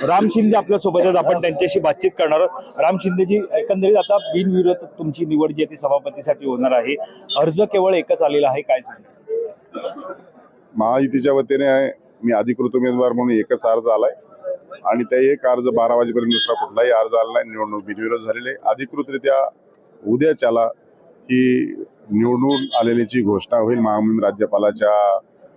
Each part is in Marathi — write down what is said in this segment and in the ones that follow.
राम शिंदे आपल्या सोबत आहेत, आपण त्यांच्याशी बातचीत करणार आहोत। राम शिंदेजी, एकंदरीत आता बिनविरोध तुमची निवड जी आहे ती सभापतीसाठी होणार आहे, अर्ज केवळ एकच आलेला आहे, काय सांगा? महायुतीच्या वतीने मी अधिकृत उमेदवार म्हणून एकच अर्ज आलाय आणि त्या एक अर्ज 12 वाजेपर्यंत दुसरा कुठलाही अर्ज आला नाही। निवडणूक बिनविरोध झालेले अधिकृतरित्या उद्याच्याला ही निवडून आलेल्याची घोषणा होईल महामहिम राज्यपालाच्या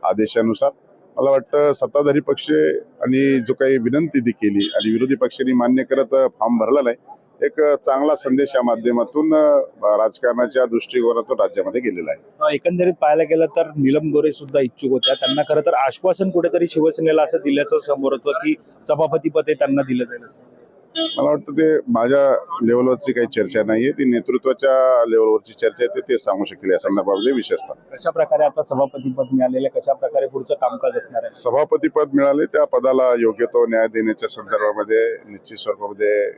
आदेशानुसार। मला वाटतं सत्ताधारी पक्ष आणि जो काही विनंती ती केली आणि विरोधी पक्षांनी मान्य करत फॉर्म भरला नाही, एक चांगला संदेश या माध्यमातून राजकारणाच्या दृष्टिकोनातून राज्यामध्ये गेलेला आहे। एकंदरीत पाहायला गेलं तर नीलम गोरे सुद्धा इच्छुक होत्या, त्यांना खरं तर आश्वासन कुठेतरी शिवसेनेला असं दिल्याचं समोर होतं की सभापतीपद हे त्यांना दिलं जाईल असं। मला वाटतं ते माझ्या लेवलवरची काही चर्चा नाहीये, ती नेतृत्वाच्या लेवलवरची चर्चा आहे, ते सांगू शकतील या संदर्भामध्ये। विशेषतः कशा प्रकारे आता सभापतीपद मिळालेलं, कशा प्रकारे पुढचं कामकाज असणार आहे? सभापतीपद मिळाले त्या पदाला योग्य तो न्याय देण्याच्या संदर्भामध्ये निश्चित स्वरूपामध्ये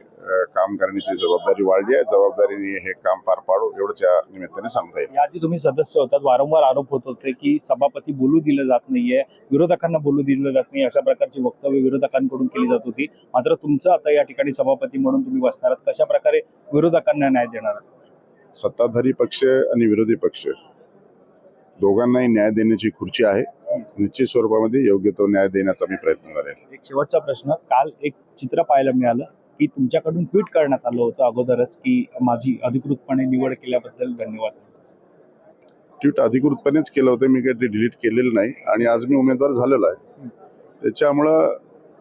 काम करण्याची जबाबदारी वाढली आहे। जबाबदारीने हे काम पार पाडू एवढंच या निमित्ताने सांगता येईल। याआधी तुम्ही सदस्य होतात, वारंवार आरोप होत होते की सभापती बोलू दिलं जात नाहीये, विरोधकांना बोलू दिलं जात नाही, अशा प्रकारची वक्तव्य विरोधकांकडून केली जात होती। मात्र तुमचं आता या ठिकाणी सभापती म्हणून तुम्ही बसणार आहात, कशा प्रकारे विरोधकांना न्याय देणार आहात? सत्ताधारी पक्ष आणि विरोधी पक्ष दोघांनाही न्याय देण्याची खुर्ची आहे। निश्चित स्वरूपामध्ये योग्य तो न्याय देण्याचा मी प्रयत्न करेन। एक शेवटचा प्रश्न, काल एक चित्र पाहायला मिळालं की तुमच्याकडून ट्विट करण्यात आलं होतं अगोदरच की माझी अधिकृतपणे निवड केल्याबद्दल धन्यवाद। ट्विट अधिकृतपणेच केलं होतं, मी काही ते डिलीट केलेलं नाही आणि आज मी उमेदवार झालेलो आहे। त्याच्यामुळं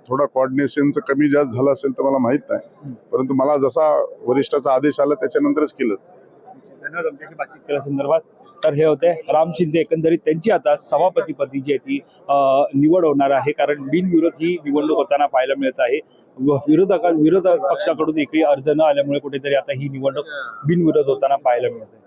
थोडा कोऑर्डिनेशनचं कमी जास्त झालं असेल तर मला माहित नाही, परंतु मला जसा वरिष्ठाचा आदेश आला त्याच्यानंतरच केलं। धन्यवाद आमच्याशी बातचीत केल्यासंदर्भात। तर हे होते राम शिंदे, एकंदरीत त्यांची आता सभापतीपदी जी आहे ती निवड होणार आहे, कारण बिनविरोध ही निवडणूक होताना पाहायला मिळत आहे। विरोध पक्षाकडून एकही अर्ज न आल्यामुळे कुठेतरी आता ही निवडणूक बिनविरोध होताना पाहायला मिळत आहे।